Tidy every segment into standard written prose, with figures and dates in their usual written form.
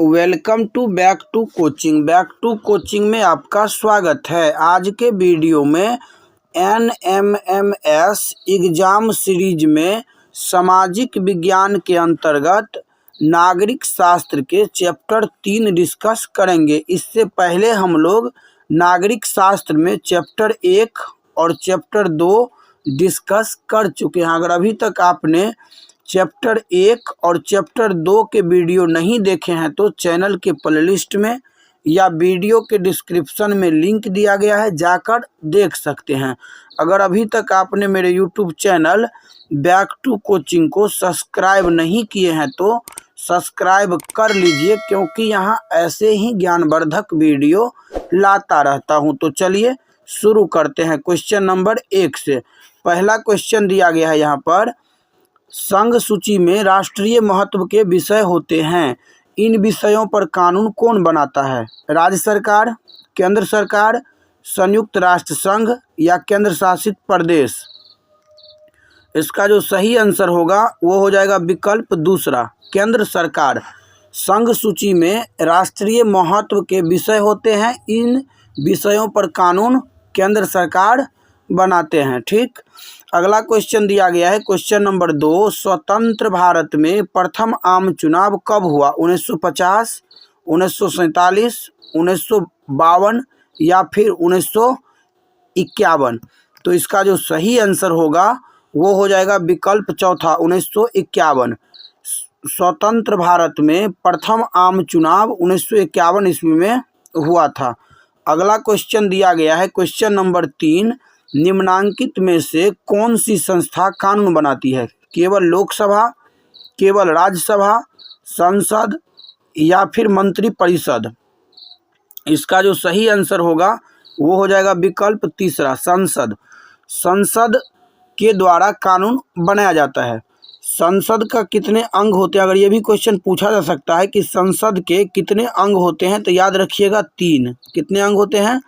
Welcome to back to coaching में आपका स्वागत है। आज के वीडियो में NMMS एग्ज़ाम सीरीज में सामाजिक विज्ञान के अंतर्गत नागरिक शास्त्र के चैप्टर 3 डिस्कस करेंगे। इससे पहले हम लोग नागरिक शास्त्र में चैप्टर 1 और चैप्टर 2 डिस्कस कर चुके हैं। अगर अभी तक आपने चैप्टर 1 और चैप्टर 2 के वीडियो नहीं देखे हैं तो चैनल के प्लेलिस्ट में या वीडियो के डिस्क्रिप्शन में लिंक दिया गया है, जाकर देख सकते हैं। अगर अभी तक आपने मेरे YouTube channel back to coaching को सब्सक्राइब नहीं किए हैं तो सब्सक्राइब कर लीजिए, क्योंकि यहाँ ऐसे ही ज्ञानवर्धक वीडियो लाता रहता हूँ। तो चलिए शुरू करते हैं क्वेश्चन नंबर 1 से। पहला क्वेश्चन दिया गया है यहाँ पर, संघ सूची में राष्ट्रीय महत्व के विषय होते हैं, इन विषयों पर कानून कौन बनाता है? राज्य सरकार, केंद्र सरकार, संयुक्त राष्ट्र संघ या केंद्र शासित प्रदेश? इसका जो सही आंसर होगा वो हो जाएगा विकल्प दूसरा, केंद्र सरकार। संघ सूची में राष्ट्रीय महत्व के विषय होते हैं, इन विषयों पर कानून केंद्र सरकार बनाते हैं। ठीक, अगला क्वेश्चन दिया गया है क्वेश्चन नंबर 2, स्वतंत्र भारत में प्रथम आम चुनाव कब हुआ? 1950, 1947, 1952 या फिर 1951? तो इसका जो सही आंसर होगा वो हो जाएगा विकल्प चौथा, 1951। स्वतंत्र भारत में प्रथम आम चुनाव 1951 ईस्वी में हुआ था। अगला क्वेश्चन दिया गया है क्वेश्चन नंबर 3, निम्नांकित में से कौन सी संस्था कानून बनाती है? केवल लोकसभा, केवल राज्यसभा, संसद या फिर मंत्री परिषद? इसका जो सही आंसर होगा वो हो जाएगा विकल्प तीसरा, संसद। संसद के द्वारा कानून बनाया जाता है। संसद का कितने अंग होते हैं? अगर ये भी क्वेश्चन पूछा जा सकता है कि संसद के कितने अंग होते हैं, तो याद रखिएगा 3। कितने अंग होते हैं?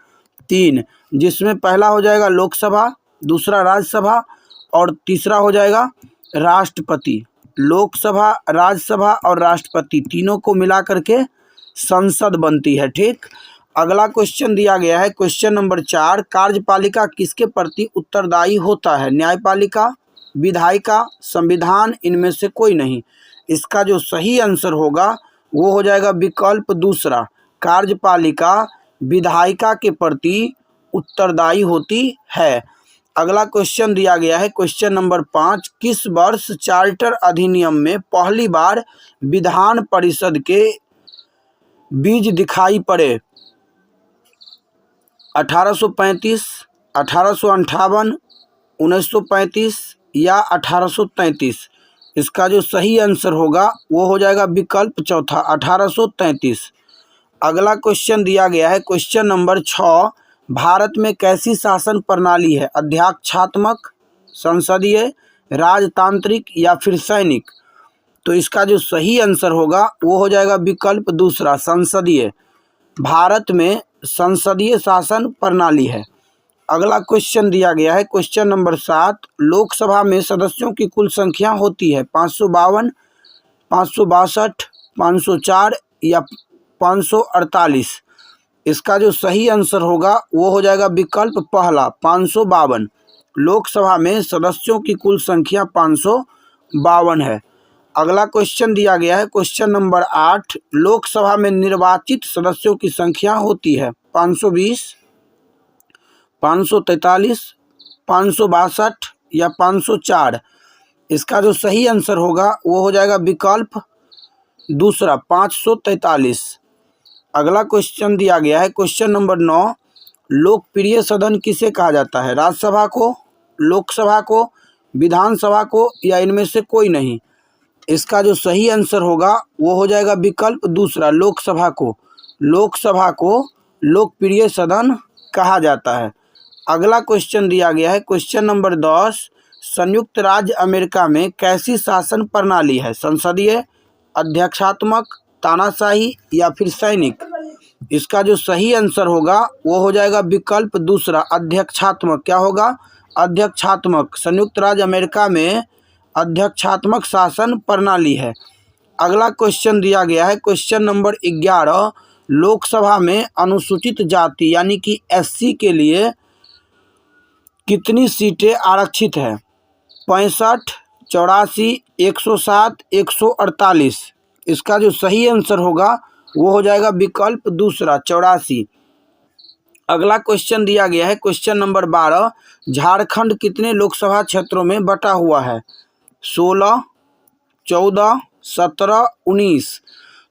3, जिसमें पहला हो जाएगा लोकसभा, दूसरा राज्यसभा और तीसरा हो जाएगा राष्ट्रपति। लोकसभा, राज्यसभा और राष्ट्रपति तीनों को मिला करके संसद बनती है। ठीक, अगला क्वेश्चन दिया गया है क्वेश्चन नंबर 4, कार्यपालिका किसके प्रति उत्तरदायी होता है? न्यायपालिका, विधायिका, संविधान, इनमें से कोई नहीं? इसका जो सही आंसर होगा वो हो जाएगा विकल्प दूसरा, कार्यपालिका विधायिका के प्रति उत्तरदायी होती है। अगला क्वेश्चन दिया गया है क्वेश्चन नंबर 5, किस वर्ष चार्टर अधिनियम में पहली बार विधान परिषद के बीज दिखाई पड़े? 1835, 1858, 1935 या 1833? इसका जो सही आंसर होगा वो हो जाएगा विकल्प चौथा, 1833। अगला क्वेश्चन दिया गया है क्वेश्चन नंबर 6, भारत में कैसी शासन प्रणाली है? अध्यक्षात्मक, संसदीय, राजतांत्रिक या फिर सैनिक? तो इसका जो सही आंसर होगा वो हो जाएगा विकल्प दूसरा, संसदीय। भारत में संसदीय शासन प्रणाली है। अगला क्वेश्चन दिया गया है क्वेश्चन नंबर 7, लोकसभा में सदस्यों की कुल संख्या होती है 552, 562, 504 या 548? इसका जो सही आंसर होगा वो हो जाएगा विकल्प पहला, 552। लोकसभा में सदस्यों की कुल संख्या 552 है। अगला क्वेश्चन दिया गया है क्वेश्चन नंबर 8, लोकसभा में निर्वाचित सदस्यों की संख्या होती है 520, 543, 562 या 504? इसका जो सही आंसर होगा वो हो जाएगा विकल्प दूसरा, 543। अगला क्वेश्चन दिया गया है क्वेश्चन नंबर 9, लोकप्रिय सदन किसे कहा जाता है? राज्यसभा को, लोकसभा को, विधानसभा को या इनमें से कोई नहीं? इसका जो सही आंसर होगा वो हो जाएगा विकल्प दूसरा, लोकसभा को। लोकसभा को लोकप्रिय सदन कहा जाता है। अगला क्वेश्चन दिया गया है क्वेश्चन नंबर 10, संयुक्त राज्य अमेरिका में कैसी शासन प्रणाली है? संसदीय, अध्यक्षात्मक, तानाशाही या फिर सैनिक? इसका जो सही आंसर होगा वो हो जाएगा विकल्प दूसरा, अध्यक्षात्मक। क्या होगा? अध्यक्षात्मक। संयुक्त राज्य अमेरिका में अध्यक्षात्मक शासन प्रणाली है। अगला क्वेश्चन दिया गया है क्वेश्चन नंबर 11, लोकसभा में अनुसूचित जाति यानी कि एससी के लिए कितनी सीटें आरक्षित है? 65, 84, 107, 148। इसका जो सही आंसर होगा वो हो जाएगा विकल्प दूसरा 84। अगला क्वेश्चन दिया गया है क्वेश्चन नंबर 12, झारखंड कितने लोकसभा क्षेत्रों में बटा हुआ है? 16, 14, 17, 19।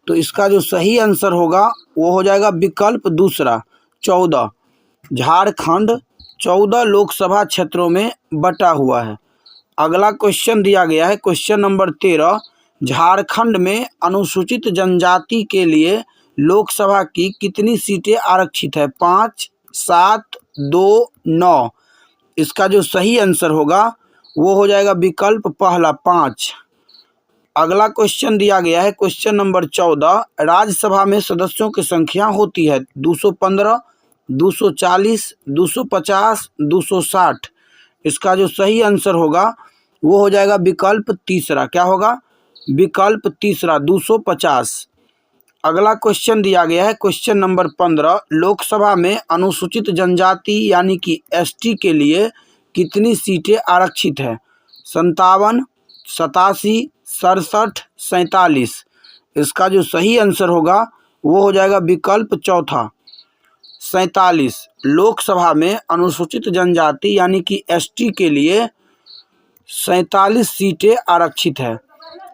तो इसका जो सही आंसर होगा वो हो जाएगा विकल्प दूसरा 14। झारखंड 14 लोकसभा क्षेत्रों में बटा हुआ है। अगला क्वेश्चन दिया गया है क्वेश्चन नंबर 13, झारखंड में अनुसूचित जनजाति के लिए लोकसभा की कितनी सीटें आरक्षित है? 5, 7, 2, 9। इसका जो सही आंसर होगा वो हो जाएगा विकल्प पहला 5। अगला क्वेश्चन दिया गया है क्वेश्चन नंबर 14, राज्यसभा में सदस्यों की संख्या होती है 215, 240, 250, 260। इसका जो सही आंसर होगा वो हो जाएगा विकल्प तीसरा। क्या होगा? विकल्प तीसरा 250। अगला क्वेश्चन दिया गया है क्वेश्चन नंबर 15, लोकसभा में अनुसूचित जनजाति यानी कि एसटी के लिए कितनी सीटें आरक्षित है? 57, 87, 67, 47। इसका जो सही आंसर होगा वो हो जाएगा विकल्प चौथा 47। लोकसभा में अनुसूचित जनजाति यानी कि एसटी के लिए 47 सीटें आरक्षित है।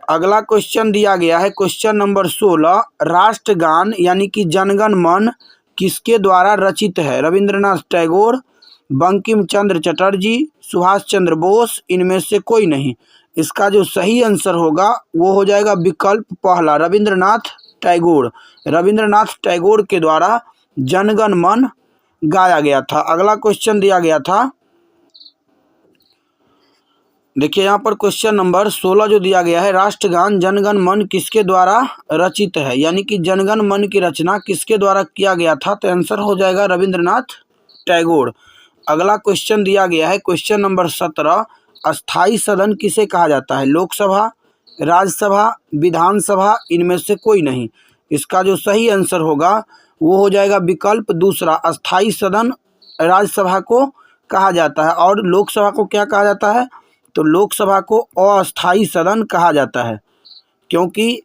अगला क्वेश्चन दिया गया है क्वेश्चन नंबर 16, राष्ट्रगान यानी कि जनगण मन किसके द्वारा रचित है? रविंद्रनाथ टैगोर, बंकिम चंद्र चटर्जी, सुभाष चंद्र बोस, इनमें से कोई नहीं। इसका जो सही आंसर होगा वो हो जाएगा विकल्प पहला रविंद्रनाथ टैगोर। रविंद्रनाथ टैगोर के द्वारा जनगण मन गाया गया था। अगला क्वेश्चन दिया गया था, देखिए यहाँ पर क्वेश्चन नंबर 16 जो दिया गया है, राष्ट्रगान जनगण मन किसके द्वारा रचित है? यानी कि जनगण मन की रचना किसके द्वारा किया गया था? तो आंसर हो जाएगा रविंद्रनाथ टैगोर। अगला क्वेश्चन दिया गया है क्वेश्चन नंबर 17, अस्थाई सदन किसे कहा जाता है? लोकसभा, राज्यसभा, विधानसभा, इनमें से कोई नहीं। इसका जो सही आंसर होगा वो हो जाएगा विकल्प दूसरा, अस्थाई सदन राज्यसभा को कहा जाता है। और लोकसभा को क्या कहा जाता है? तो लोकसभा को अस्थाई सदन कहा जाता है, क्योंकि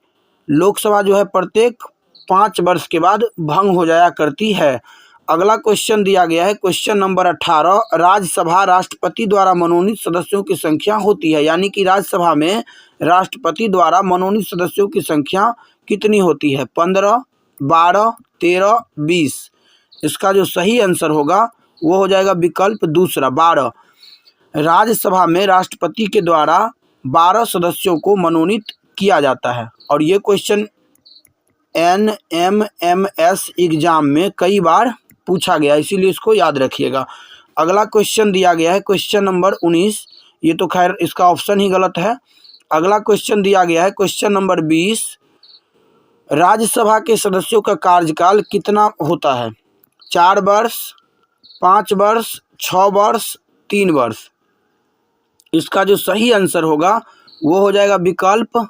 लोकसभा जो है प्रत्येक 5 वर्ष के बाद भंग हो जाया करती है। अगला क्वेश्चन दिया गया है क्वेश्चन नंबर 18, राज्यसभा राष्ट्रपति द्वारा मनोनीत सदस्यों की संख्या होती है, यानी कि राज्यसभा में राष्ट्रपति द्वारा मनोनीत सदस्यों की संख्या कितनी होती है? 15, 12, 13, 20। इसका जो सही आंसर होगा वो हो जाएगा विकल्प दूसरा 12। राज्यसभा में राष्ट्रपति के द्वारा 12 सदस्यों को मनोनीत किया जाता है। और ये क्वेश्चन NMMS एग्जाम में कई बार पूछा गया, इसीलिए इसको याद रखिएगा। अगला क्वेश्चन दिया गया है क्वेश्चन नंबर 19, ये तो खैर इसका ऑप्शन ही गलत है। अगला क्वेश्चन दिया गया है क्वेश्चन नंबर 20, राज्यसभा के सदस्यों का कार्यकाल कितना होता है? 4 वर्ष, 5 वर्ष, 6 वर्ष, 3 वर्ष। इसका जो सही आंसर होगा वो हो जाएगा विकल्प,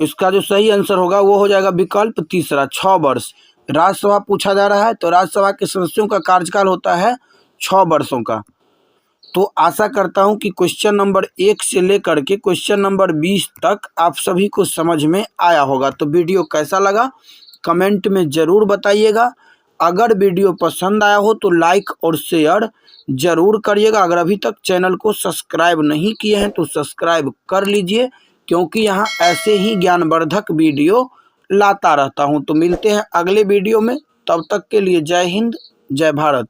इसका जो सही आंसर होगा वो हो जाएगा विकल्प तीसरा 6 वर्ष। राज्यसभा पूछा जा रहा है तो राज्यसभा के सदस्यों का कार्यकाल होता है 6 वर्षों का। तो आशा करता हूं कि क्वेश्चन नंबर 1 से लेकर के क्वेश्चन नंबर 20 तक आप सभी को समझ में आया होगा। तो वीडियो कैसा लगा कमेंट में ज़रूर बताइएगा। अगर वीडियो पसंद आया हो तो लाइक और शेयर ज़रूर करिएगा। अगर अभी तक चैनल को सब्सक्राइब नहीं किए हैं तो सब्सक्राइब कर लीजिए, क्योंकि यहाँ ऐसे ही ज्ञानवर्धक वीडियो लाता रहता हूँ। तो मिलते हैं अगले वीडियो में, तब तक के लिए जय हिंद, जय भारत।